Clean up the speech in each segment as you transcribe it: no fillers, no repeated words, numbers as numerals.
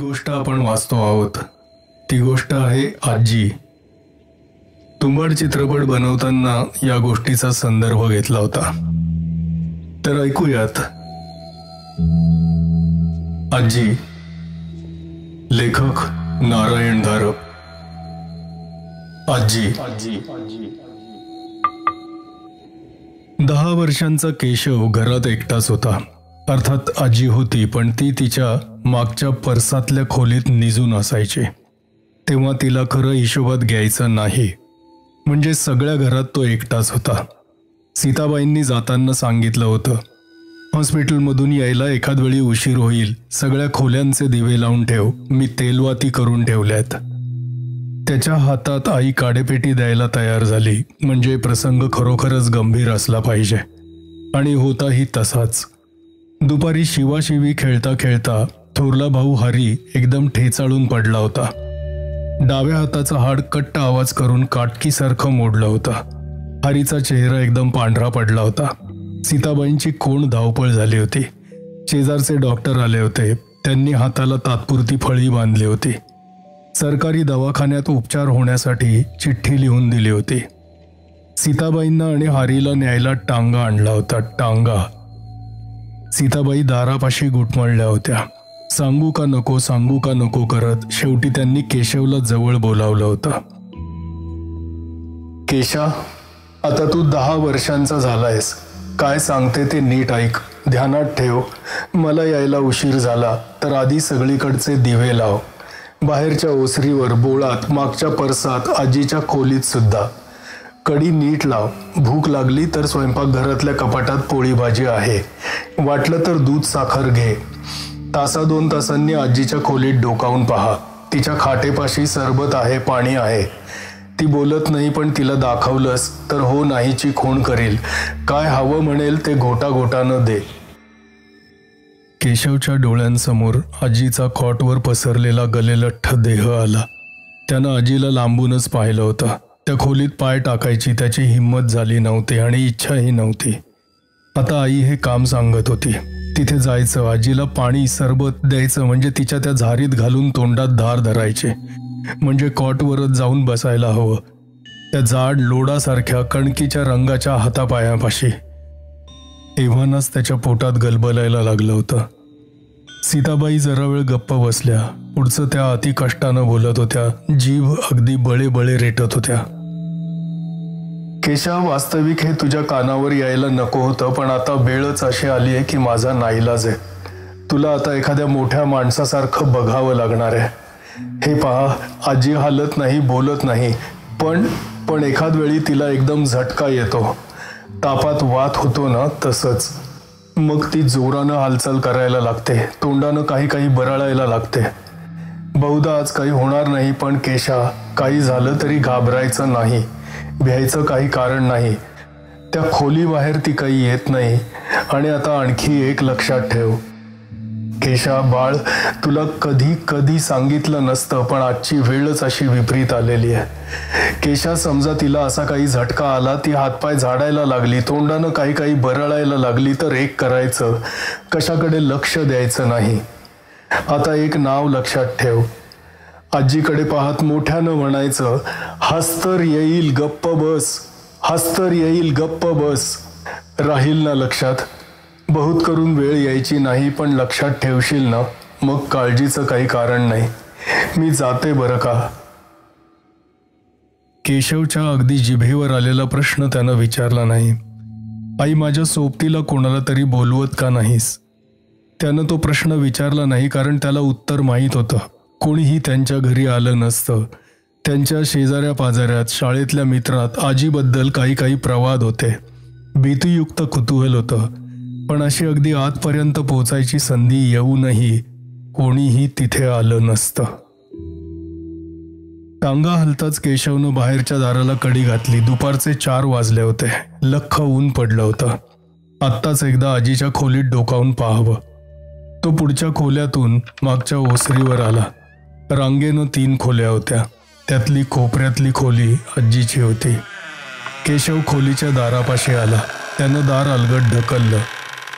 गोष्ट आपण वाचतो आहोत ती गोष्ट आहे आजी. तुंबाड चित्रपट बनवताना या गोष्टीचा संदर्भ घेतला होता. तर ऐकूयात. आजी. लेखक नारायण धारप. आजी. 10 वर्षांचा केशव घरात एकटाच होता. अर्थात आजी होती, पण ती तिच्या मागच्या परसातल्या खोलीत निजून असायची. तेव्हा तिला खरं हिशोबात घ्यायचं नाही, म्हणजे सगळ्या घरात तो एकटाच होता. सीताबाईंनी जाताना सांगितलं होतं, हॉस्पिटलमधून यायला एखाद वेळी उशीर होईल, सगळ्या खोल्यांचे दिवे लावून ठेव, मी तेलवाती करून ठेवल्यात. त्याच्या हातात आई काडेपेटी द्यायला तयार झाली, म्हणजे प्रसंग खरोखरच गंभीर असला पाहिजे. आणि होताही तसाच. दुपारी शिवाशिवी खेळता खेळता थोरला भाऊ हरी एकदम ठेचाळून पडला होता. डाव्या हाताचं हाड कट्ट आवाज करून काटकीसारखं मोडलं होतं. हरीचा चेहरा एकदम पांढरा पडला होता. सीताबाईंची कोण धावपळ झाली होती. शेजारचे डॉक्टर आले होते. त्यांनी हाताला तात्पुरती फळी बांधली होती. सरकारी दवाखान्यात उपचार होण्यासाठी चिठ्ठी लिहून दिली होती. सीताबाईंना आणि हरीला न्यायला टांगा आणला होता. टांगा. सीताबाई दारापाशी घुटमळल्या होत्या. सांगू का नको करत शेवटी त्यांनी केशवला जवळ बोलावलं होतं. केशा, आता तू 10 वर्षांचा झालायस. काय सांगते ते नीट ऐक, ध्यानात ठेव. मला यायला उशीर झाला तर आधी सगळीकडचे दिवे लाव. बाहेरच्या ओसरीवर, बोळात, मागच्या परसात, आजीच्या खोलीत सुद्धा. कडी नीट लाव. भूक लागली तर स्वयंपाकघरातल्या कपाटात पोळी भाजी आहे. वाटलं तर दूध साखर घे. तासा 2 तासांनी आजीच्या खोलीत डोकावून पहा. तिच्या खाटेपाशी सरबत आहे, पाणी आहे. ती बोलत नाही, पण तिला दाखवलंस तर हो नाहीची खूण करील. काय हवं म्हणेल ते घोटा घोटानं दे. केशवच्या डोळ्यांसमोर आजीचा कॉटवर पसरलेला गलेलठ्ठ देह आला. त्यानं आजीला लांबूनच पाहिलं होतं. त्या खोलीत पाय टाकायची त्याची हिंमत झाली नव्हती आणि इच्छाही नव्हती. आता आई हे काम सांगत होती. तिथे जायचं, आजीला पाणी सरबत द्यायचं, म्हणजे तिच्या त्या झारीत घालून तोंडात धार धरायचे, म्हणजे कॉटवरच जाऊन बसायला हवं, त्या जाड लोडासारख्या कणकीच्या रंगाच्या हातापायापाशी. एव्हानाच त्याच्या पोटात गलबलायला लागलं होतं. सीताबाई जरा वेळ गप्प बसल्या. पुढचं त्या अति कष्टानं बोलत होत्या. जीभ अगदी बळे रेटत होत्या. केशा, वास्तविक हे तुझ्या कानावर यायला नको होतं, पण आता वेळच अशी आली आहे की माझा नाईलाज आहे. तुला आता एखाद्या मोठ्या माणसासारखं बघावं लागणार आहे. हे पहा, आजी हालत नाही, बोलत नाही, पण एखाद वेळी तिला एकदम झटका येतो. तापात वात होतो ना, तसंच. मग ती जोरानं हालचाल करायला लागते, तोंडानं काही बरळायला लागते. बहुधा आज काही होणार नाही, पण केशा, काही झालं तरी घाबरायचं नाही, भ्यायचं काही कारण नाही. त्या खोलीबाहेर ती काही येत नाही. आणि आता आणखी एक लक्षात ठेव केशा बाळ, तुला कधी सांगितलं नसतं, पण आजची वेळच अशी विपरीत आलेली आहे. केशा, समजा तिला असा काही झटका आला, ती हातपाय झाडायला लागली, तोंडानं काही बरळायला लागली, तर एक करायचं, कशाकडे लक्ष द्यायचं नाही. आता एक नाव लक्षात ठेव. आजीकडे पाहत मोठ्यानं म्हणायचं, हस्तर येईल गप्प बस, हस्तर येईल गप्प बस. राहील ना लक्षात? बहुत करून वेळ यायची नाही, पण लक्षात ठेवशील ना, मग काळजीचं काही कारण नाही. मी जाते बरं का. केशवच्या अगदी जिभेवर आलेला प्रश्न त्यानं विचारला नाही. आई, माझ्या सोबतीला कोणाला तरी बोलवत का नाहीस? त्यानं तो प्रश्न विचारला नाही, कारण त्याला उत्तर माहीत होतं. कोणीही त्यांच्या घरी आलं नसतं. त्यांच्या शेजाऱ्या पाजाऱ्यात, शाळेतल्या मित्रात आजीबद्दल काही प्रवाद होते. भीतीयुक्त कुतूहल होतं. पण अशी अगदी आतपर्यंत पोचायची संधी येऊनही कोणीही तिथे आलं नसतं. टांगा हलताच केशवनं बाहेरच्या दाराला कडी घातली. दुपारचे 4 वाजले होते. लख्ख ऊन पडलं होतं. आत्ताच एकदा आजीच्या खोलीत डोकावून पाहावं. तो पुढच्या खोल्यातून मागच्या ओसरीवर आला. रांगेनं 3 खोल्या होत्या. त्यातली कोपऱ्यातली खोली आजीची होती. केशव खोलीच्या दारापाशी आला. त्यानं दार अलगद ढकललं.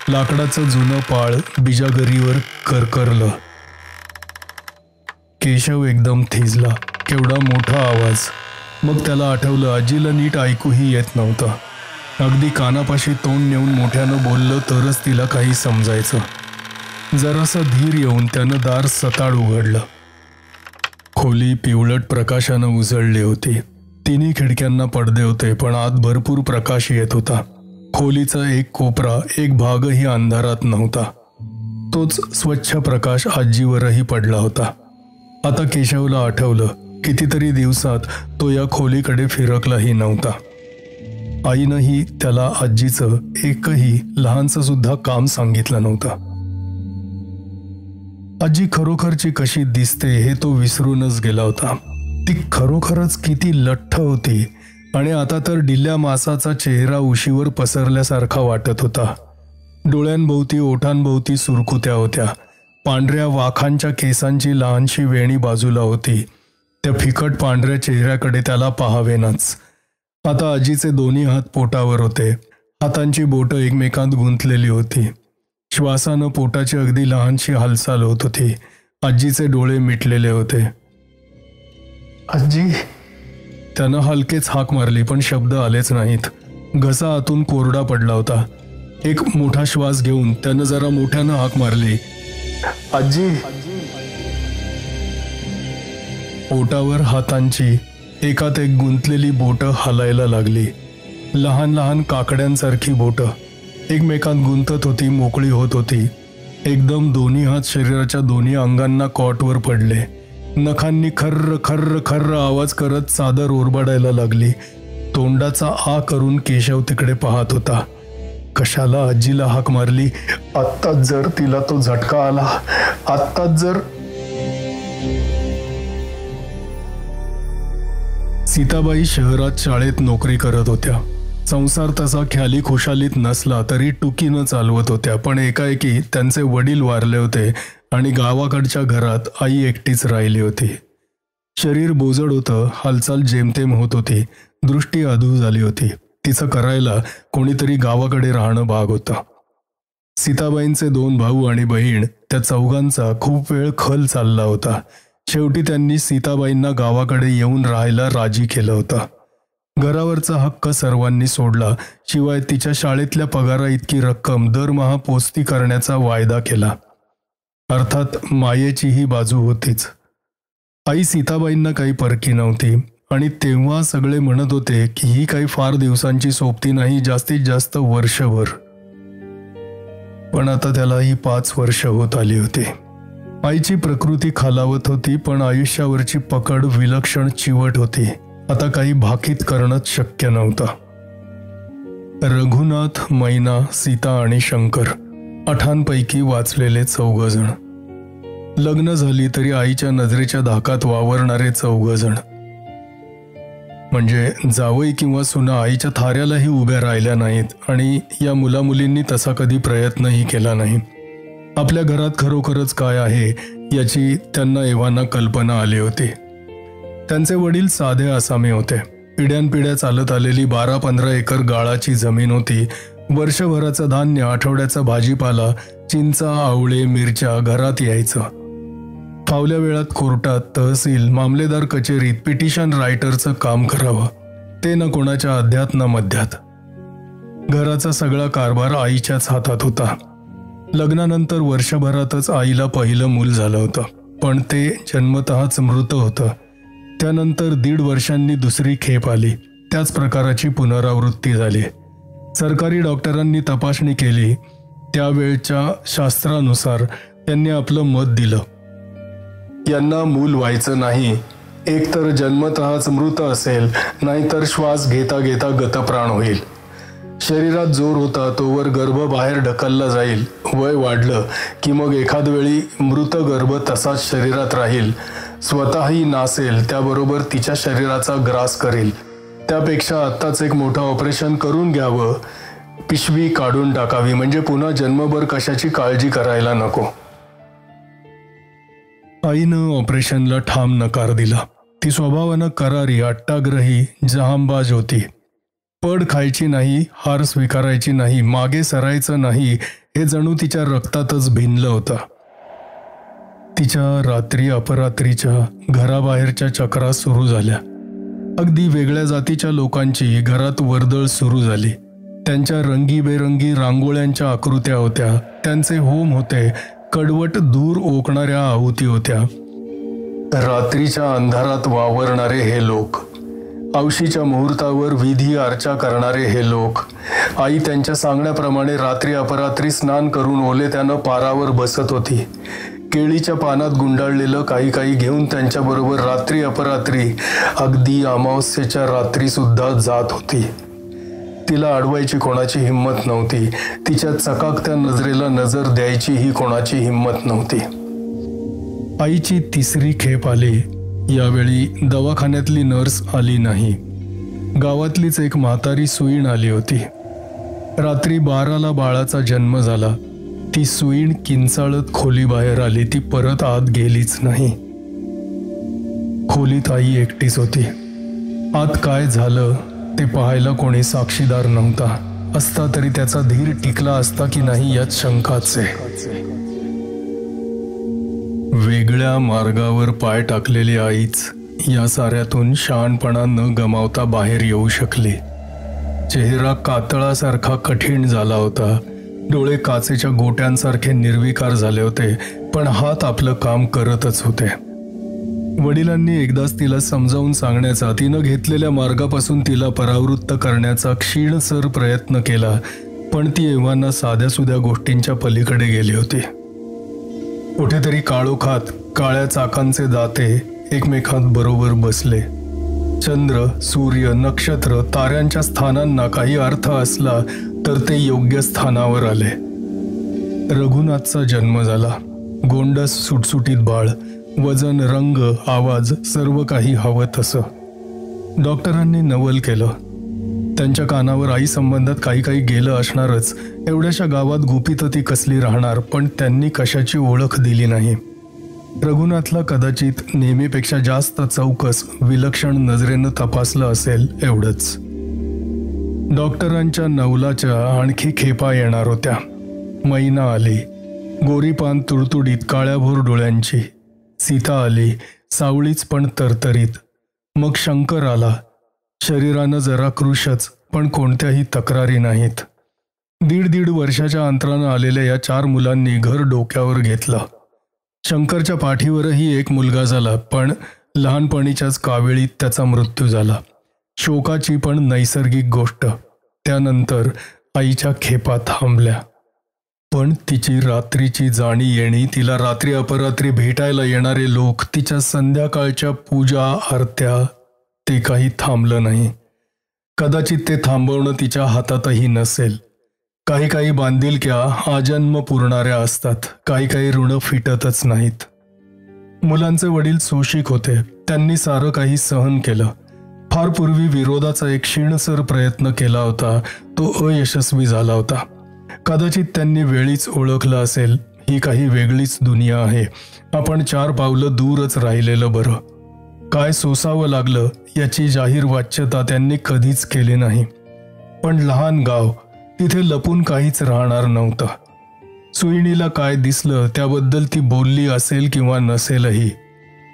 लाकडाचं जुनं पाळ बिजागरीवर करकरलं. केशव एकदम थिजला. केवढा मोठा आवाज. मग त्याला आठवलं आजीला नीट ऐकूही येत नव्हतं. अगदी कानापाशी तोंड नेऊन मोठ्यानं बोललं तरच तिला काही समजायचं. जरासा धीर येऊन त्यानं दार सताड उघडलं. खोली पिवळट प्रकाशानं उजळली होती. तिन्ही खिडक्यांना पडदे होते, पण आत भरपूर प्रकाश येत होता. खोलीचा एक कोपरा, एक भागही अंधारात नव्हता. तोच स्वच्छ प्रकाश आजीवरही पडला होता. आता केशवला आठवलं कितीतरी दिवसात तो या खोलीकडे फिरकलाही नव्हता. आईनंही त्याला आजीचं एकही लहानसं सुद्धा काम सांगितलं नव्हतं. आजी खरोखरची कशी दिसते हे तो विसरूनच गेला होता. ती खरोखरच किती लठ्ठ होती आणि आता तर डिल्ल्या मासाचा चेहरा उशीवर पसरल्यासारखा वाटत होता. डोळ्यांभोवती ओठांभोवती सुरकुत्या होत्या. पांढऱ्या वाखांच्या केसांची लहानशी वेणी बाजूला होती. त्या फिकट पांढऱ्या चेहऱ्याकडे त्याला पाहावेनाच. आता आजीचे दोन्ही हात पोटावर होते. हातांची बोटं एकमेकांत गुंतलेली होती. श्वासानं पोटाची अगदी लहानशी हालचाल होत होती. आजीचे डोळे मिटलेले होते. आजी, त्यानं हलकेच हाक मारली, पण शब्द आलेच नाहीत. घसा आतून कोरडा पडला होता. एक मोठा श्वास घेऊन त्यानं जरा मोठ्यानं हाक मारली, आजी. पोटावर हातांची एकात एक गुंतलेली बोटं हलायला लागली. लहान लहान काकड्यांसारखी बोटं एकमेकांत गुंतत होती, मोकळी होत होती. एकदम दोन्ही हात शरीराच्या दोन्ही अंगांना कॉटवर पडले. नखांनी खर्र खर्र खर्र आवाज करत चादर ओरबाडायला लागली. तोंडाचा आ करून केशव तिकडे पाहत होता. कशाला आजीला हाक मारली? आत्ताच जर तिला तो झटका आला, आत्ताच जर. सीताबाई शहरात शाळेत नोकरी करत होत्या. संसार तसा ख्याली खुशालीत नसला तरी टुकीनं चालवत होत्या. पण एकाएकी त्यांचे वडील वारले होते आणि गावाकडच्या घरात आई एकटीच राहिली होती. शरीर बोजड होतं, हालचाल जेमतेम होत होती, दृष्टी अधू झाली होती. तिचं करायला कोणीतरी गावाकडे राहणं भाग होतं. सीताबाईंचे 2 भाऊ आणि बहीण, त्या चौघांचा खूप वेळ खल चालला होता. शेवटी त्यांनी सीताबाईंना गावाकडे येऊन राहायला राजी केलं होतं. घरावरचा हक्क सर्वांनी सोडला. शिवाय तिच्या शाळेतल्या पगारा इतकी रक्कम दरमहा पोचती करण्याचा वायदा केला. अर्थात मायेचीही बाजू होतीच. आई सीताबाईंना काही परकी नव्हती आणि तेव्हा सगळे म्हणत होते की ही काही फार दिवसांची सोबती नाही, जास्तीत जास्त वर्षभर. पण आता त्याला ही 5 वर्ष होत आली होती. आईची प्रकृती खालावत होती, पण आयुष्यावरची पकड विलक्षण चिवट होती. आता काही भाकीत करणंच शक्य नव्हतं. रघुनाथ, मैना, सीता आणि शंकर 8 वाचलेले 4 जण. लग्न झाली तरी आईच्या नजरेच्या धाकात वावरणारे 4 जण. म्हणजे जावई किंवा सुना आईच्या थाऱ्यालाही उभ्या राहिल्या नाहीत आणि या मुलामुलींनी तसा कधी प्रयत्नही केला नाही. आपल्या घरात खरोखरच काय आहे याची त्यांना एव्हाना कल्पना आली होती. त्यांचे वडील साधे आसामी होते. पिढ्यानपिढ्या चालत आलेली 12-15 एकर गाळाची जमीन होती. वर्षभराचं धान्य, आठवड्याचा भाजीपाला, चिंचा, आवळे, मिरच्या घरात यायचं. फावल्या वेळात कोर्टात, तहसील, मामलेदार कचेरीत पिटिशन रायटरचं काम करावं, ते न कोणाच्या अध्यात ना मध्यात. घराचा सगळा कारभार आईच्याच हातात होता. लग्नानंतर वर्षभरातच आईला पहिलं मूल झालं होतं, पण ते जन्मतःच मृत होतं. त्यानंतर 1.5 वर्षांनी दुसरी खेप आली. त्याच प्रकाराची पुनरावृत्ती झाली. सरकारी डॉक्टरांनी तपासणी केली. त्यावेळच्या शास्त्रानुसार त्यांनी आपलं मत दिलं. यांना मूल व्हायचं नाही. एकतर जन्मतःच मृत असेल, नाहीतर श्वास घेता घेता गतप्राण होईल. शरीरात जोर होता तोवर गर्भ बाहेर ढकलला जाईल. वय वाढलं की मग एखाद वेळी मृत गर्भ तसाच शरीरात राहील. स्वतःही नासेल, त्याबरोबर तिच्या शरीराचा ग्रास करेल. त्यापेक्षा आत्ताच एक मोठं ऑपरेशन करून घ्यावं, पिशवी काढून टाकावी, म्हणजे पुन्हा जन्मभर कशाची काळजी करायला नको. आईनं ऑपरेशनला ठाम नकार दिला. ती स्वभावानं करारी, अट्टाग्रही, जहांबाज होती. पड खायची नाही, हार स्वीकारायची नाही, मागे सरायचं नाही, हे जणू तिच्या रक्तातच भिनलं होतं. तिच्या रात्री अपरात्रीच्या घराबाहेरच्या चक्रा सुरू झाल्या. अगदी वेगळ्या जातीच्या लोकांची घरात वर्दळ सुरू झाली. त्यांच्या रंगीबेरंगी रांगोळ्यांच्या आकृत्या होत्या, त्यांचे होम होते, कडवट दूर ओकणाऱ्या आहुती होत्या. रात्रीच्या अंधारात वावरणारे हे लोक, औशीच्या मुहूर्तावर विधी अर्चा करणारे हे लोक. आई त्यांच्या सांगण्याप्रमाणे रात्री अपरात्री स्नान करून ओले त्यानं पारावर बसत होती. केळीच्या पानात गुंडाळलेलं काही काही घेऊन त्यांच्याबरोबर रात्री अपरात्री अगदी अमावस्येच्या रात्री सुद्धा जात होती. तिला अडवायची कोणाची हिंमत नव्हती. तिच्या चकाकत्या नजरेला नजर द्यायची ही कोणाची हिंमत नव्हती. आईची तिसरी खेप आली. यावेळी दवाखान्यातली नर्स आली नाही. गावातलीच एक म्हातारी सुईण आली होती. रात्री 12ला बाळाचा जन्म झाला. ती सुईण किंचाळत खोलीबाहेर आली. ती परत आत गेलीच नाही. खोलीत आई एकटीच होती. आत काय झालं ते पाहायला कोणी साक्षीदार नव्हता. असता तरी त्याचा धीर टिकला असता की नाही यात शंकाच आहे. वेगळ्या मार्गावर पाय टाकलेली आईच या साऱ्यातून शहाणपणा न गमावता बाहेर येऊ शकली. चेहरा कातळासारखा कठीण झाला होता. डोळे काचेच्या गोट्यांसारखे निर्विकार झाले होते, पण हात आपलं काम करतच होते. वडिलांनी एकदाच तिला समजावून सांगण्याचा, तिनं घेतलेल्या मार्गापासून तिला परावृत्त करण्याचा क्षीणसर प्रयत्न केला, पण ती एव्हाना साध्यासुध्या गोष्टींच्या पलीकडे गेली होती. कुठेतरी काळोखात काळ्या चाकांचे दाते एकमेकांत बरोबर बसले. चंद्र, सूर्य, नक्षत्र, ताऱ्यांच्या स्थानांना काही अर्थ असला तर ते योग्य स्थानावर आले. रघुनाथचा जन्म झाला. गोंडस सुटसुटीत बाळ, वजन, रंग, आवाज सर्व काही हवं तसं. डॉक्टरांनी नवल केलं. त्यांच्या कानावर आई संबंधात काही काही गेलं असणारच. एवढ्याशा गावात गुपित ती कसली राहणार, पण त्यांनी कशाची ओळख दिली नाही. रघुनाथला कदाचित नेहमीपेक्षा जास्त चौकस विलक्षण नजरेनं तपासलं असेल एवढंच. डॉक्टरांच्या नवलाच्या आणखी खेपा येणार होत्या. मैना आली, गोरीपान तुडतुडीत काळ्याभोर डोळ्यांची. सीता आली, सावळीच पण तरतरीत. मग शंकर आला, शरीरानं जरा कृशच, पण कोणत्याही तक्रारी नाहीत. 1.5 वर्षाच्या अंतरानं आलेल्या या 4 मुलांनी घर डोक्यावर घेतलं. शंकरच्या पाठीवरही एक मुलगा झाला, पण लहानपणीच्याच कावेळीत त्याचा मृत्यू झाला. शोकाची पण नैसर्गिक गोष्ट. त्यानंतर आईच्या खेपा थांबल्या. पण तिची रात्रीची जाणी येणी, तिला रात्री अपरात्री भेटायला येणारे लोक, तिच्या संध्याकाळच्या पूजा आरत्या, ते काही थांबलं नाही. कदाचित ते थांबवणं तिच्या हातातही नसेल. काही काही बांधिलक्या आजन्म पुरणाऱ्या असतात, काही काही ऋण फिटतच नाहीत. मुलांचे वडील सोशिक होते. त्यांनी सारं काही सहन केलं. फार पूर्वी विरोधाचा एक क्षीणसर प्रयत्न केला होता, तो अयशस्वी झाला होता. कदाचित त्यांनी वेळीच ओळखलं असेल, ही काही वेगळीच दुनिया आहे. आपण 4 पावलं दूरच राहिलेलं बरं. काय सोसावं लागलं याची जाहीर वाच्यता त्यांनी कधीच केली नाही. पण लहान गाव, तिथे लपून काहीच राहणार नव्हतं. सुईणीला काय दिसलं त्याबद्दल ती बोलली असेल किंवा नसेलही,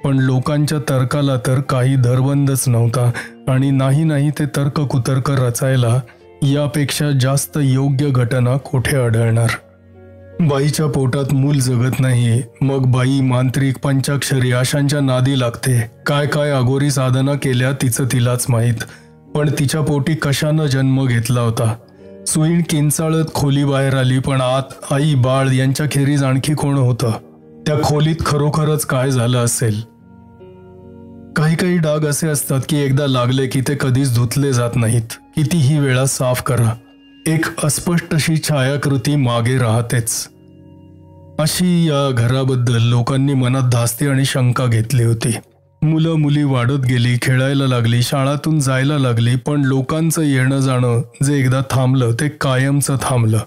पण लोकांच्या तर्काला तर काही धरबंदच नव्हता. आणि नाही ते तर्क कुतर्क रचायला यापेक्षा जास्त योग्य घटना कुठे आढळणार. बाईच्या पोटात मूल जगत नाही, मग बाई मांत्रिक पंचाक्षरी अशांच्या नादी लागते. काय काय अघोरी साधना केल्या तिचं तिलाच माहीत. पण तिच्या पोटी कशानं जन्म घेतला होता. सुईण किंचाळत खोलीबाहेर आली, पण आत आई बाळ यांच्याखेरीज आणखी कोण होतं. त्या खोलीत खरोखरच काय झालं असेल. काही काही डाग असे असतात की एकदा लागले की ते कधीच धुतले जात नाहीत. कितीही वेळा साफ करा, एक अस्पष्टशी छायाकृती मागे राहतेच. अशी या घराबद्दल लोकांनी मनात धास्ती आणि शंका घेतली होती. मुलं मुली वाढत गेली, खेळायला लागली, शाळातून जायला लागली, पण लोकांचं येणं जाणं जे एकदा थांबलं ते कायमचं थांबलं.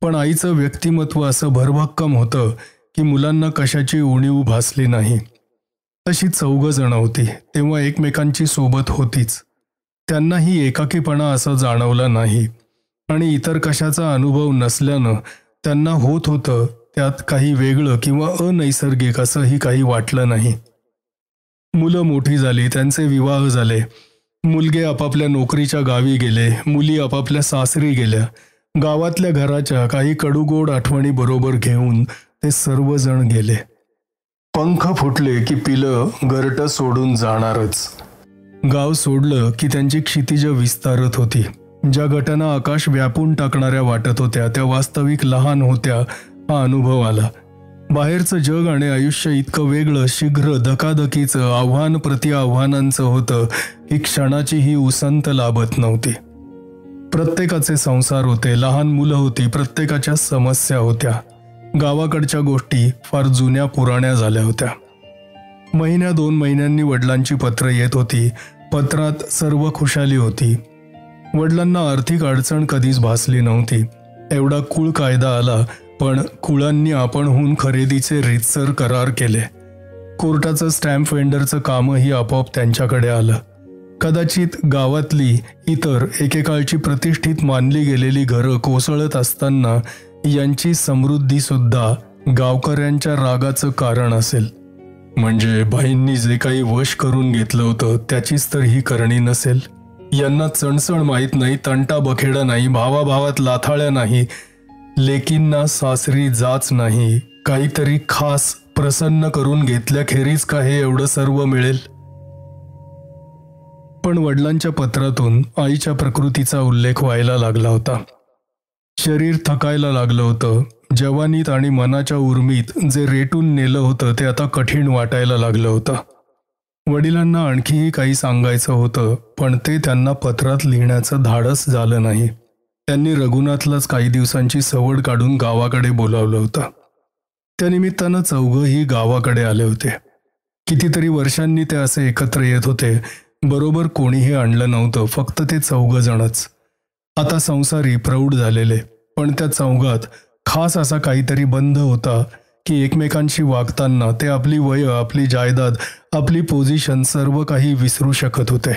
पण आईचं व्यक्तिमत्व असं भरभक्कम होतं की मुलांना कशाची उणीव भासली नाही. अशी 4 जण होती, तेव्हा एकमेकांची सोबत होतीच. त्यांनाही एकाकीपणा असं जाणवला नाही. आणि इतर कशाचा अनुभव नसल्यानं त्यांना होत होतं त्यात काही वेगळं किंवा अनैसर्गिक असंही काही वाटलं नाही. मुलं मोठी झाली, त्यांचे विवाह झाले, मुलगे आपापल्या नोकरीच्या गावी गेले, मुली आपापल्या सासरी गेल्या. गावातल्या घराच्या काही कडूगोड आठवणी बरोबर घेऊन ते सर्वजण गेले. पंख फुटले की पिलं घरटं सोडून जाणारच. गाव सोडलं की त्यांची क्षितिज विस्तारत होती. ज्या घटना आकाश व्यापून टाकणाऱ्या वाटत होत्या त्या वास्तविक लहान होत्या हा अनुभव आला. बाहेरचं जग आणि आयुष्य इतकं वेगळं, शीघ्र, धकाधकीचं, आव्हान प्रति आव्हानांचं होतं की क्षणाचीही उसंत लाभत नव्हती. प्रत्येकाचे संसार होते, लहान मुलं होती, प्रत्येकाच्या समस्या होत्या. गावाकडच्या गोष्टी फार जुन्या पुराण्या झाल्या होत्या. महिन्या 2 महिन्यांनी वडिलांची पत्र येत होती. पत्रात सर्व खुशाली होती. वडिलांना आर्थिक अडचण कधीच भासली नव्हती. एवढा कुळ कायदा आला, पण कुळांनी आपणहून खरेदीचे रीतसर करार केले. कोर्टाचं स्टॅम्प वेंडरचं कामही आपोआप त्यांच्याकडे आलं. कदाचित गावातली इतर एकेकाळची प्रतिष्ठित मानली गेलेली घरं कोसळत असताना यांची समृद्धी सुद्धा गावकऱ्यांच्या रागाचं कारण असेल. म्हणजे बाईंनी जे काही वश करून घेतलं होतं त्याचीच तर ही करणी नसेल. यांना चणचण माहीत नाही, तंटा बखेडा नाही, भावाभावात लाथाळ्या नाही, लेकींना सासरी जाच नाही. काहीतरी खास प्रसन्न करून घेतल्याखेरीज का हे एवढं सर्व मिळेल? पण वडिलांच्या पत्रातून आईच्या प्रकृतीचा उल्लेख व्हायला लागला होता. शरीर थकायला लागलं होतं. जवानीत आणि मनाच्या उर्मीत जे रेटून नेलं होतं ते आता कठीण वाटायला लागलं होतं. वडिलांना आणखीही काही सांगायचं होतं, पण ते त्यांना पत्रात लिहिण्याचं धाडस झालं नाही. त्यांनी रघुनाथलाच काही दिवसांची सवड काढून गावाकडे बोलावलं होतं. त्यानिमित्तानं चौघंही गावाकडे आले होते. कितीतरी वर्षांनी ते असे एकत्र येत होते. बरोबर कोणीही आणलं नव्हतं, फक्त ते 4 जणच. आता संसारी प्रौढ झालेले, पण त्या चौघात खास असा काहीतरी बंध होता की एकमेकांशी वागताना ते आपली वय, आपली जायदाद, आपली पोझिशन सर्व काही विसरू शकत होते.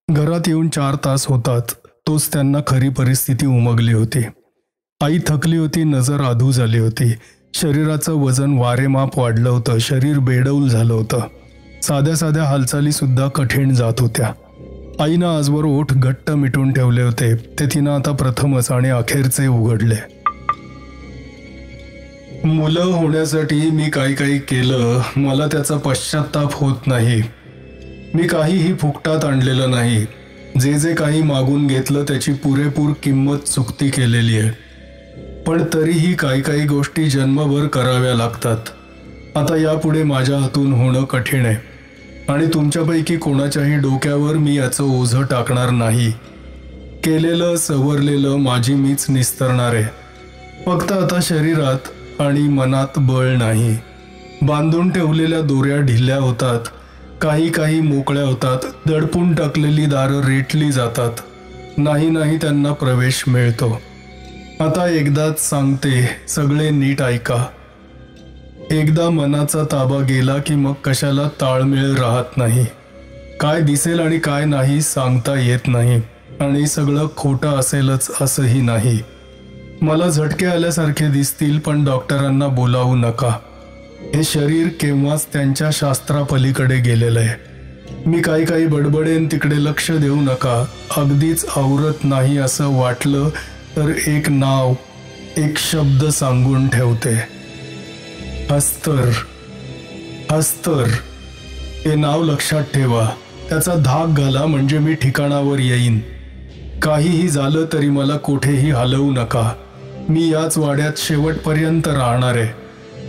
घरात येऊन 4 तास होतात तोच त्यांना खरी परिस्थिती उमगली होती. आई थकली होती, नजर आधू झाली होती. शरीराचं वजन वारेमाप वाढलं होतं. शरीर बेडौल झालं होतं. साध्या साध्या हालचाली सुद्धा कठीण जात होत्या. आईनं आजवर ओठ घट्ट मिटून ठेवले होते, ते तिनं आता प्रथमच आणि अखेरचे उघडले. मुलं होण्यासाठी मी काही केलं, मला त्याचा पश्चाताप होत नाही. मी काहीही फुकटात आणलेलं नाही. जे जे काही मागून घेतलं त्याची पुरेपूर किंमत चुकती केलेली आहे. पण तरीही काही गोष्टी जन्मभर कराव्या लागतात. आता यापुढे माझ्या हातून होणं कठीण आहे आणि तुमच्यापैकी कोणाच्याही डोक्यावर मी याचं ओझं टाकणार नाही. केलेलं सवरलेलं माझी मीच निस्तरणार आहे. फक्त आता शरीरात आणि मनात बळ नाही. बांधून ठेवलेल्या दोऱ्या ढिल्या होतात, काही मोकळ्या होतात. दडपून टाकलेली दारं रेटली जातात. नाही त्यांना प्रवेश मिळतो. आता एकदाच सांगते, सगळे नीट ऐका. एकदा मनाचा ताबा गेला की मग कशाला ताळमेळ राहत नाही. काय दिसेल आणि काय नाही सांगता येत नाही आणि सगळं खोटं असेलच असंही नाही. मला झटके आल्यासारखे दिसतील, पण डॉक्टरांना बोलावू नका. हे शरीर केव्हाच त्यांच्या शास्त्रापलीकडे गेलेलं आहे. मी काही बडबडेन तिकडे लक्ष देऊ नका. अगदीच आवरत नाही असं वाटलं तर एक नाव, एक शब्द सांगून ठेवते. हस्तर. हे नाव लक्षात ठेवा. त्याचा धाक घाला म्हणजे मी ठिकाणावर येईन. काहीही झालं तरी मला कुठेही हलवू नका. मी याच वाड्यात शेवटपर्यंत राहणार आहे.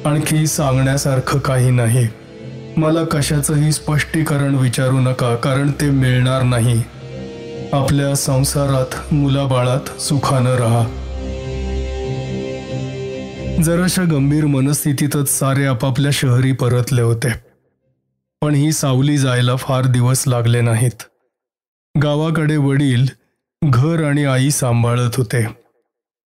आणखी सांगण्यासारखं काही नाही. मला कशाचंही स्पष्टीकरण विचारू नका, कारण ते मिळणार नाही. आपल्या संसारात, मुलाबाळात सुखानं राहा. जराशा गंभीर मनस्थितीतच सारे आपापल्या शहरी परतले होते. पण ही सावली जायला फार दिवस लागले नाहीत. गावाकडे वडील घर आणि आई सांभाळत होते.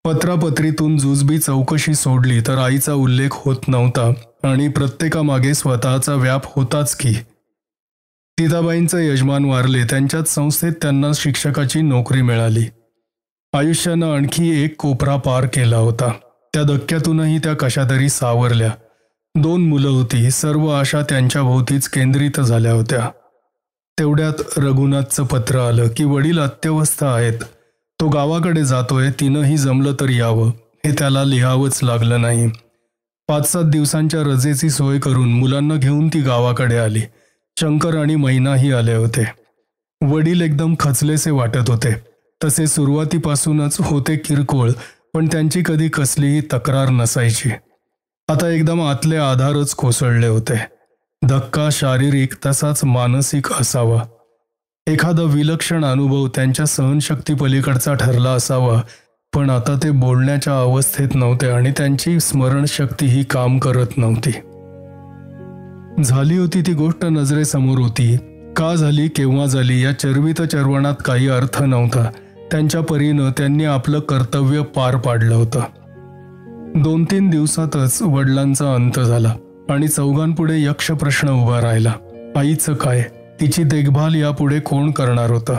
पत्रापत्रीतून जुजबी चौकशी सोडली तर आईचा उल्लेख होत नव्हता आणि प्रत्येकामागे स्वतःचा व्याप होताच की. सीताबाईंचे यजमान वारले. त्यांच्याच संस्थेत त्यांना शिक्षकाची नोकरी मिळाली. आयुष्यानं आणखी एक कोपरा पार केला होता. त्या धक्क्यातूनही त्या कशातरी सावरल्या. 2 मुलं होती, सर्व आशा त्यांच्या भोवतीच केंद्रित झाल्या होत्या. तेवढ्यात रघुनाथचं पत्र आलं की वडील अत्यवस्थ आहेत. तो गावाकडे जातोय, तिनंही जमलं तर यावं. हे त्याला लिहावंच लागलं नाही. 5-7 दिवसांच्या रजेची सोय करून मुलांना घेऊन ती गावाकडे आली. शंकर आणि मैनाही आले होते. वडील एकदम खचलेसे वाटत होते. तसे सुरुवातीपासूनच होते किरकोळ, पण त्यांची कधी कसलीही तक्रार नसायची. आता एकदम आतले आधारच कोसळले होते. धक्का शारीरिक तसाच मानसिक असावा. एखादा विलक्षण अनुभव त्यांच्या सहनशक्तीपलीकडचा ठरला असावा, पण आता ते बोलण्याच्या अवस्थेत नव्हते आणि त्यांची स्मरणशक्तीही काम करत नव्हती. झाली होती ती गोष्ट नजरेसमोर होती. का झाली, केव्हा झाली या चर्वित चर्वणात काही अर्थ नव्हता. त्यांच्या परीनं त्यांनी आपलं कर्तव्य पार पाडलं होतं. 2-3 दिवसातच वडिलांचा अंत झाला आणि चौघांपुढे यक्ष प्रश्न उभा राहिला. आईचं काय, तिची देखभाल यापुढे कोण करणार होतं?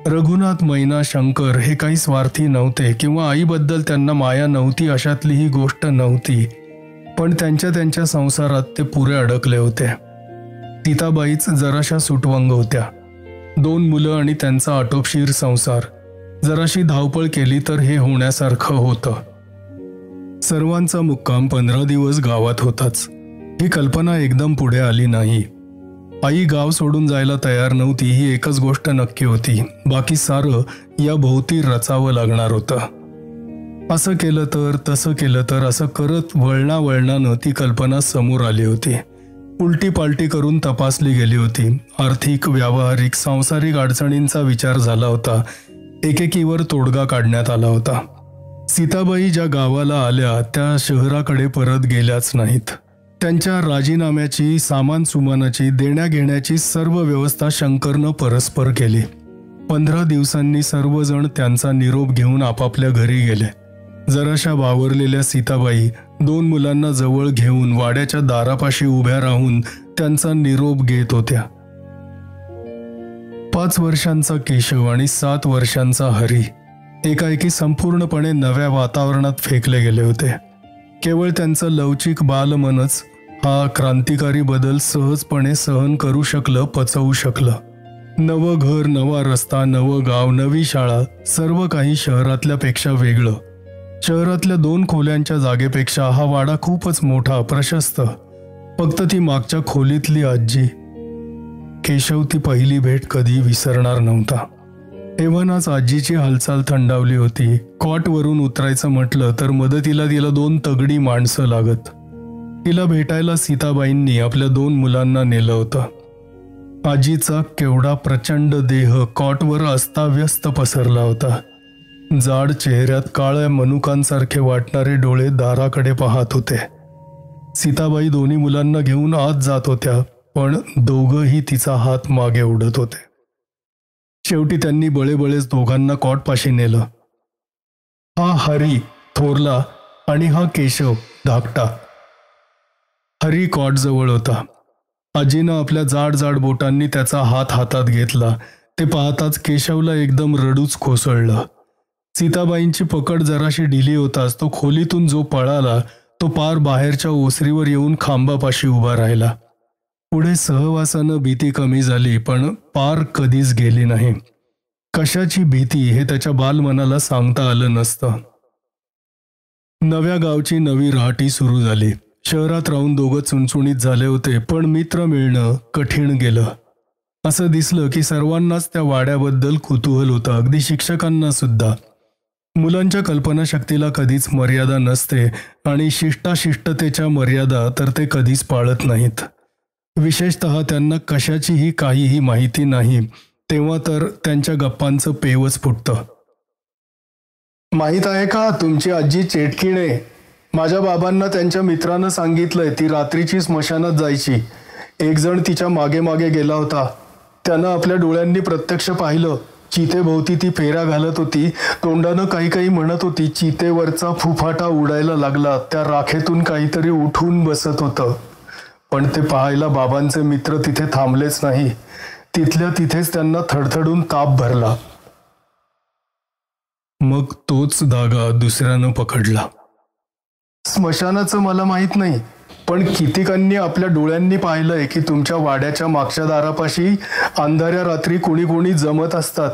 रघुनाथ, मैना, शंकर हे काही स्वार्थी नव्हते किंवा आईबद्दल त्यांना माया नव्हती अशातली ही गोष्ट नव्हती, पण त्यांच्या संसारात ते पुरे अडकले होते. सीताबाईच जराशा सुटवंग होत्या. 2 मुलं आणि त्यांचा आटोपशीर संसार. जराशी धावपळ केली तर हे होण्यासारखं होतं. सर्वांचा मुक्काम 15 दिवस गावात होताच. ही कल्पना एकदम पुढे आली नाही. आई गाव सोडून जायला तयार नव्हती ही एकच गोष्ट नक्की होती. बाकी सारं या भोवती रचावं लागणार होतं. असं केलं तर, तसं केलं तर, असं करत वळणानं ती कल्पना समोर आली होती. उलटी पालटी करून तपासली गेली होती. आर्थिक, व्यावहारिक, सांसारिक अडचणींचा विचार झाला होता. एकेकीवर तोडगा काढण्यात आला होता. सीताबाई ज्या गावाला आल्या त्या शहराकडे परत गेल्याच नाहीत. त्यांच्या राजीनाम्याची, सामान सुमानाची, देण्याघेण्याची सर्व व्यवस्था शंकरनं परस्पर केली. 15 दिवसांनी सर्वजण त्यांचा निरोप घेऊन आपापल्या घरी गेले. जराशा बावरलेल्या सीताबाई 2 मुलांना जवळ घेऊन वाड्याच्या दारापाशी उभ्या राहून त्यांचा निरोप घेत होत्या. 5 वर्षांचा केशव आणि 7 वर्षांचा हरी एकाएकी संपूर्णपणे नव्या वातावरणात फेकले गेले होते. केवळ त्यांचं लवचिक बालमनच हा क्रांतिकारी बदल सहजपणे सहन करू शकलं, पचवू शकलं. नवं घर, नवा रस्ता, नवं गाव, नवी शाळा, सर्व काही शहरातल्यापेक्षा वेगळं. शहरातल्या 2 खोल्यांच्या जागेपेक्षा हा वाडा खूपच मोठा, प्रशस्त. फक्त ती मागच्या खोलीतली आजी. केशव ती पहिली भेट कधी विसरणार नव्हता. एव्हानाच आजीची हालचाल थंडावली होती. कॉटवरून उतरायचं म्हटलं तर मदतीला तिला 2 तगडी माणसं लागत. तिला भेटायला सीताबाईंनी आपल्या 2 मुलांना नेलं होतं. आजीचा केवढा प्रचंड देह कॉटवर अस्ताव्यस्त पसरला होता. जाड चेहऱ्यात काळ्या मनुकांसारखे वाटणारे डोळे दाराकडे पाहत होते. सीताबाई दोन्ही मुलांना घेऊन आत जात होत्या, पण दोघंही तिचा हात मागे ओढत होते. शेवटी त्यांनी बळेबळेच दोघांना कॉटपाशी नेलं. हा हरी थोरला आणि हा केशव धाकटा. हरी कॉटजवळ होता. आजीनं आपल्या जाड जाड बोटांनी त्याचा हात हातात घेतला. ते पाहताच केशवला एकदम रडूच कोसळलं. सीताबाईंची पकड जराशी ढिली होताच तो खोलीतून जो पळाला तो पार बाहेरच्या ओसरीवर येऊन खांबापाशी उभा राहिला. पुढे सहवासानं भीती कमी झाली, पण पार कधीच गेली नाही. कशाची भीती हे त्याच्या बालमनाला सांगता आलं नसतं. नव्या गावची नवी रहाटी सुरू झाली. शहरात राहून दोघं चुणचुणीत झाले होते, पण मित्र मिळणं कठीण गेलं. असं दिसलं की सर्वांनाच त्या वाड्याबद्दल कुतूहल होतं, अगदी शिक्षकांना सुद्धा. मुलांच्या कल्पनाशक्तीला कधीच मर्यादा नसते आणि शिष्टाशिष्टतेच्या मर्यादा तर ते कधीच पाळत नाहीत. विशेषतः त्यांना कशाचीही काहीही माहिती नाही तेव्हा तर त्यांच्या गप्पांचं पेवच फुटतं. माहीत आहे का, तुमची आजी चेटकीण आहे. माझ्या बाबांना त्यांच्या मित्रानं सांगितलंय ती रात्रीची स्मशानात जायची. एक जण तिच्या मागे मागे गेला होता. त्यानं आपल्या डोळ्यांनी प्रत्यक्ष पाहिलं. चितेभोवती ती फेऱ्या घालत होती. तोंडानं काही काही म्हणत होती. चितेवरचा फुफाटा उडायला लागला. त्या राखेतून काहीतरी उठून बसत होतं. पण ते पाहायला बाबांचे मित्र तिथे थांबलेच नाही. तिथल्या तिथेच त्यांना थडथडून ताप भरला. मग तोच धागा दुसऱ्यानं पकडला. स्मशानाचं मला माहित नाही, पण कितीकांनी आपल्या डोळ्यांनी पाहिलंय की तुमच्या वाड्याच्या मागच्या दारापाशी अंधाऱ्या रात्री कोणी कोणी जमत असतात.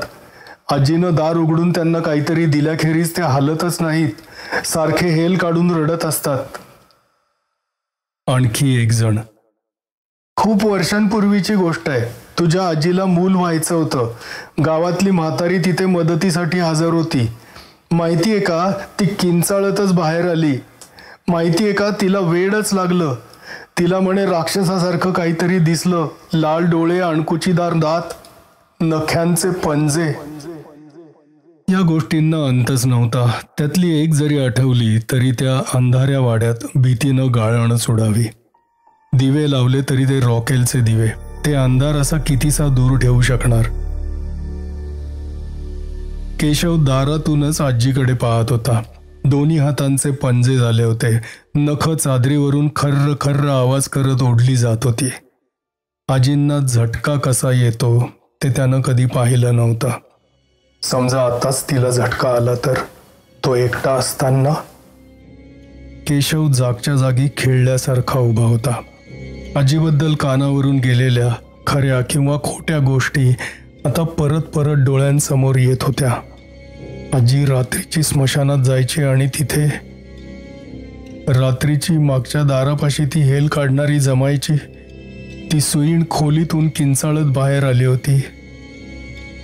आजीनं दार उघडून त्यांना काहीतरी दिल्याखेरीज ते हालतच नाहीत. सारखे हेल काढून रडत असतात. आणखी एक जण. खूप वर्षांपूर्वीची गोष्ट आहे. तुझ्या आजीला मूल व्हायचं होतं. गावातली म्हातारी तिथे मदतीसाठी हजर होती. माहितीये का, ती किंचाळतच बाहेर आली. माहितीये का, तिला वेडच लागलं. तिला म्हणे राक्षसासारखं काहीतरी दिसलं. लाल डोळे, अणकुचीदार दात, नख्यांचे पंजे. या गोष्टींना अंतच नव्हता. त्यातली एक जरी आठवली तरी त्या अंधाऱ्या वाड्यात भीतीनं गाळण सोडावी. दिवे लावले तरी ते रॉकेलचे दिवे. ते अंधार असा कितीसा दूर ठेवू शकणार. केशव दारातूनच आजीकडे पाहत होता. दोन्ही हातांचे पंजे झाले होते. नख चादरीवरून खर्र खर्र आवाज करत ओढली जात होती. आजींना झटका कसा येतो ते त्यानं कधी पाहिलं नव्हतं. समजा आताच तिला झटका आला तर, तो एकटा असताना. केशव जागच्या जागी खिळल्यासारखा उभा होता. आजीबद्दल कानावरून गेलेल्या खऱ्या किंवा खोट्या गोष्टी आता परत परत डोळ्यांसमोर येत होत्या. आजी रात्रीची स्मशानात जायची आणि तिथे रात्रीची मागच्या दारापाशी ती हेल काढणारी जमायची. ती सुईण खोलीतून किंचाळत बाहेर आली होती.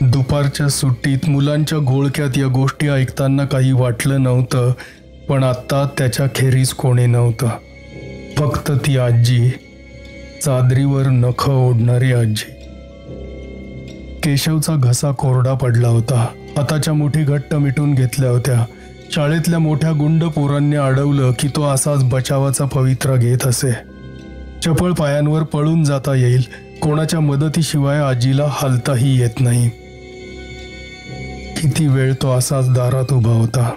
दुपारच्या सुट्टीत मुलांच्या घोळक्यात या गोष्टी ऐकताना काही वाटलं नव्हतं, पण आत्ता त्याच्या खेरीज कोणी नव्हतं. फक्त ती आजी, चादरीवर नख ओढणारी आजी. केशवचा घसा कोरडा पडला होता. हाताच्या मुठी घट्ट मिटून घेतल्या होत्या. शाळेतल्या मोठ्या गुंड पोरांनी अडवलं की तो असाच बचावाचा पवित्रा घेत असे. चपळ पायांवर पळून जाता येईल, कोणाच्या मदतीशिवाय आजीला हालताही येत नाही. किती वेळ तो असाच दारात उभा होता.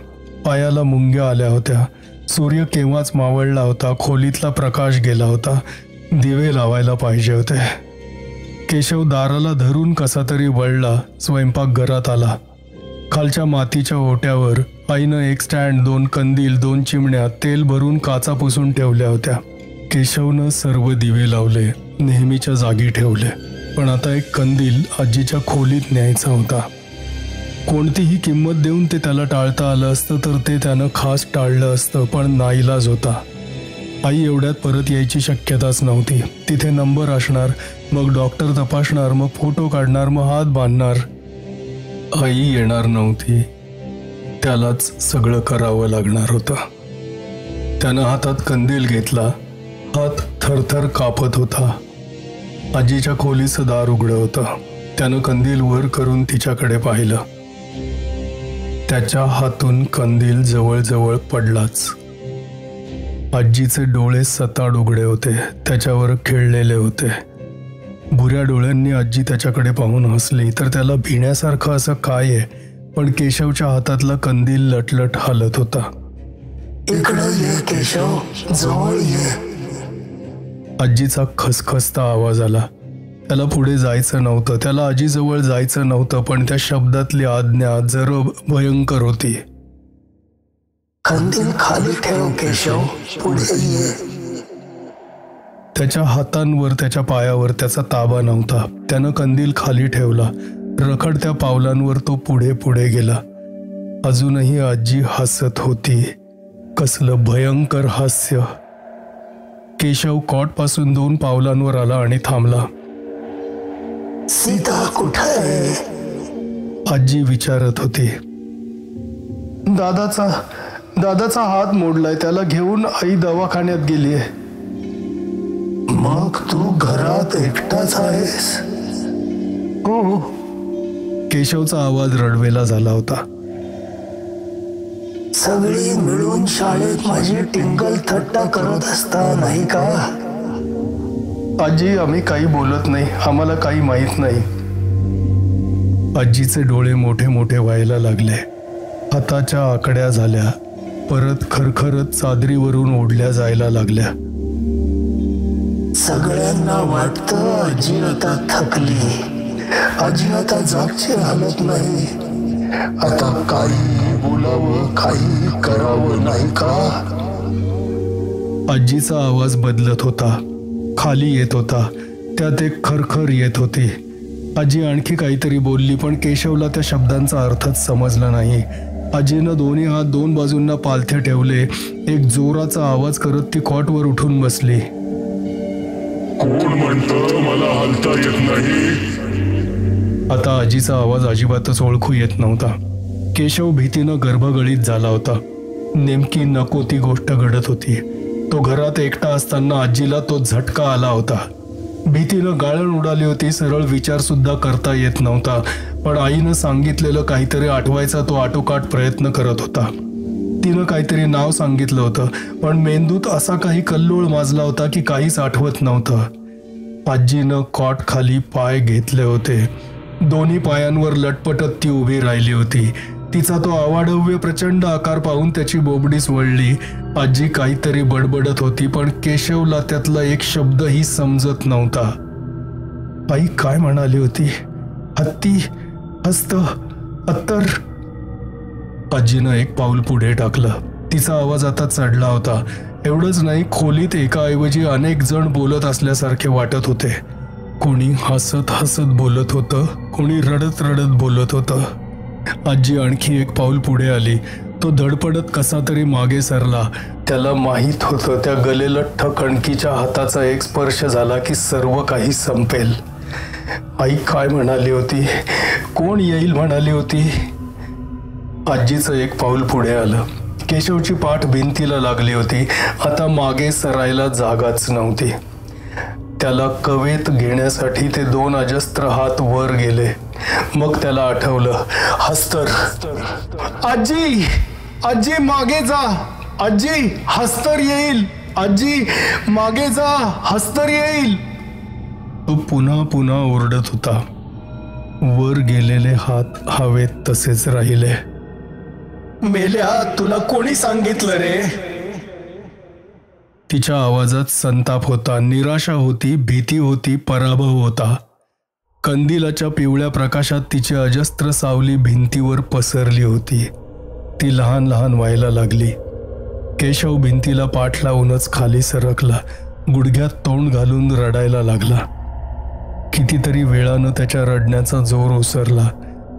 पायाला मुंग्या आल्या होत्या. सूर्य केव्हाच मावळला होता. खोलीतला प्रकाश गेला होता. दिवे लावायला पाहिजे होते. केशव दाराला धरून कसा तरी वळला. स्वयंपाकघरात आला. खालच्या मातीच्या ओट्यावर आईनं एक स्टँड, 2 कंदील, 2 चिमण्या, तेल भरून काचा पुसून ठेवल्या होत्या. केशवनं सर्व दिवे लावले, नेहमीच्या जागी ठेवले. पण आता एक कंदील आजीच्या खोलीत न्यायचा होता. कोणतीही किंमत देऊन ते त्याला टाळता आलं असतं तर ते त्यानं खास टाळलं असतं, पण नाईलाज होता. आई एवढ्यात परत यायची शक्यताच नव्हती. तिथे नंबर असणार, मग डॉक्टर तपासणार, मग फोटो काढणार, मग हात बांधणार. आई येणार नव्हती. त्यालाच सगळं करावं लागणार होतं. त्यानं हातात कंदील घेतला. हात थरथर कापत होता. आजीच्या खोलीचं दार उघडं होतं. त्यानं कंदील वर करून तिच्याकडे पाहिलं. त्याच्या हातून कंदील जवळजवळ पडलाच. आजीचे डोळे सताड उघडे होते. त्याच्यावर खिळलेले होते. भुऱ्या डोळ्यांनी आजी त्याच्याकडे पाहून हसली. तर त्याला भिण्यासारखं असं काय आहे, पण केशवच्या हातातला कंदील लटलट हालत होता. इकडं ये केशव, जवळ ये. आजीचा खसखसता आवाज आला. त्याला पुढे जायचं नव्हतं. त्याला आजीजवळ जायचं नव्हतं, पण त्या शब्दातली आज्ञा जरा भयंकर होती. कंदील खाली ठेव केशव, पुढे ये. त्याच्या हातांवर, त्याच्या पायावर त्याचा ताबा नव्हता. त्यानं कंदील खाली ठेवला. रखडत्या पावलांवर तो पुढे पुढे गेला. अजूनही आजी हसत होती. कसलं भयंकर हास्य. केशव कॉटपासून 2 पावलांवर आला आणि थांबला. सीता कुठे आहे? आजी विचारत होती. दादाचा हात मोडलाय. त्याला घेऊन आई दवाखान्यात गेलीये. मग तू घरात एकटाच आहेस? हो. केशवचा आवाज रडवेला झाला होता. सगळी मिळून शाळेत माझी टिंगल थट्टा करत असता नाही का? आजी, आम्ही काही बोलत नाही. आम्हाला काही माहित नाही. आजीचे डोळे मोठे मोठे व्हायला लागले. हाताच्या आकड्या झाल्या. परत खरखरत चादरीवरून ओढल्या जायला लागल्या. सगळ्यांना वाटतं आजी आता थकली. आजी आता जागची हालत नाही. आता काही बोलावं, काही करावं नाही का? आजीचा आवाज बदलत होता, खाली येत होता, त्यात एक खरखर येत होती. आजी आणखी काहीतरी बोलली, पण केशवला त्या शब्दांचा अर्थच समजला नाही. आजीनं दोन्ही हात दोन बाजूंना पालथे ठेवले. एक जोराचा आवाज करत ती कॉटवर उठून बसली. कोण म्हणतं मला हलता येत नाही? आता आजीचा आवाज अजिबातच ओळखू येत नव्हता. केशव भीतीनं गर्भगळीत झाला होता. नेमकी नको ती गोष्ट घडत होती. तो घरात एकटा असताना आजीला तो झटका आला होता. भीतीनं गाळण उडाली होती. सरळ विचार सुद्धा करता येत नव्हता. पण आईनं सांगितलेलं काहीतरी आठवायचा तो आटोकाट प्रयत्न करत होता. तिनं काहीतरी नाव सांगितलं होतं, पण मेंदूत असा काही कल्लोळ माजला होता की काहीच आठवत नव्हतं. आजीनं कॉट खाली पाय घेतले होते. दोन्ही पायांवर लटपटत ती उभी राहिली होती. तिचा तो अवाढव्य प्रचंड आकार पाहून त्याची बोबडीच वळली. आजी काहीतरी बडबडत होती, पण केशवला त्यातला एक शब्दही समजत नव्हता. आई काय म्हणाली होती? हत्ती, हस्त, अत्तर. आजीनं एक पाऊल पुढे टाकलं. तिचा आवाज आता चढला होता. एवढंच नाही, खोलीत एकाऐवजी अनेक जण बोलत असल्यासारखे वाटत होते. कोणी हसत हसत बोलत होतं, कोणी रडत रडत बोलत होतं. आजी आणखी एक पाऊल पुढे आली. तो धडपडत कसा तरी मागे सरला. त्याला माहीत होतं त्या गलेलठ्ठ कणकीच्या हाताचा एक स्पर्श झाला की सर्व काही संपेल. आई काय म्हणाली होती? कोण येईल म्हणाली होती? आजीचं एक पाऊल पुढे आलं. केशवची पाठ भिंतीला लागली होती. आता मागे सरायला जागाच नव्हती. त्याला कवेत घेण्यासाठी ते दोन अजस्त्र हात वर गेले. मग त्याला आठवलं, हस्तर. आजी, आजी मागे जा. आजी, हस्तर येईल. आजी मागे जा, हस्तर येईल. तो पुन्हा पुन्हा ओरडत होता. वर गेलेले हात हवेत तसेच राहिले. मेल्या, तुला कोणी सांगितलं रे? तिच्या आवाजात संताप होता, निराशा होती, भीती होती, पराभव होता. कंदिलाच्या पिवळ्या प्रकाशात तिची अजस्त्र सावली भिंतीवर पसरली होती. ती लहान लहान व्हायला लागली. केशव भिंतीला पाठ लावूनच खाली सरकला. गुडघ्यात तोंड घालून रडायला लागला. कितीतरी वेळानं त्याच्या रडण्याचा जोर ओसरला.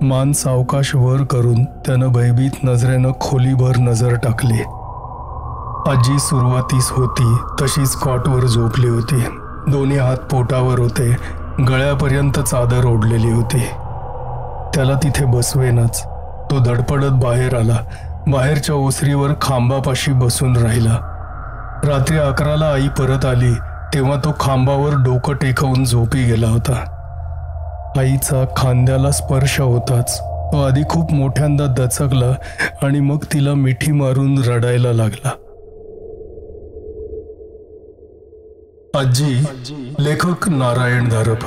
मान सावकाश वर करून त्यानं भयभीत नजरेनं खोलीभर नजर टाकली. आजी सुरुवातीस होती तशीच कॉटवर झोपली होती. दोन्ही हात पोटावर होते. गळ्यापर्यंत चादर ओढलेली होती. त्याला तिथे बसवेनच. तो धडपडत बाहेर आला. बाहेरच्या ओसरीवर खांबापाशी बसून राहिला. रात्री 11ला आई परत आली तेव्हा तो खांबावर डोकं टेकवून झोपी गेला होता. आईचा खांद्याला स्पर्श होताच तो आधी खूप मोठ्यांदा दचकला आणि मग तिला मिठी मारून रडायला लागला. आजी, लेखक नारायण धारप.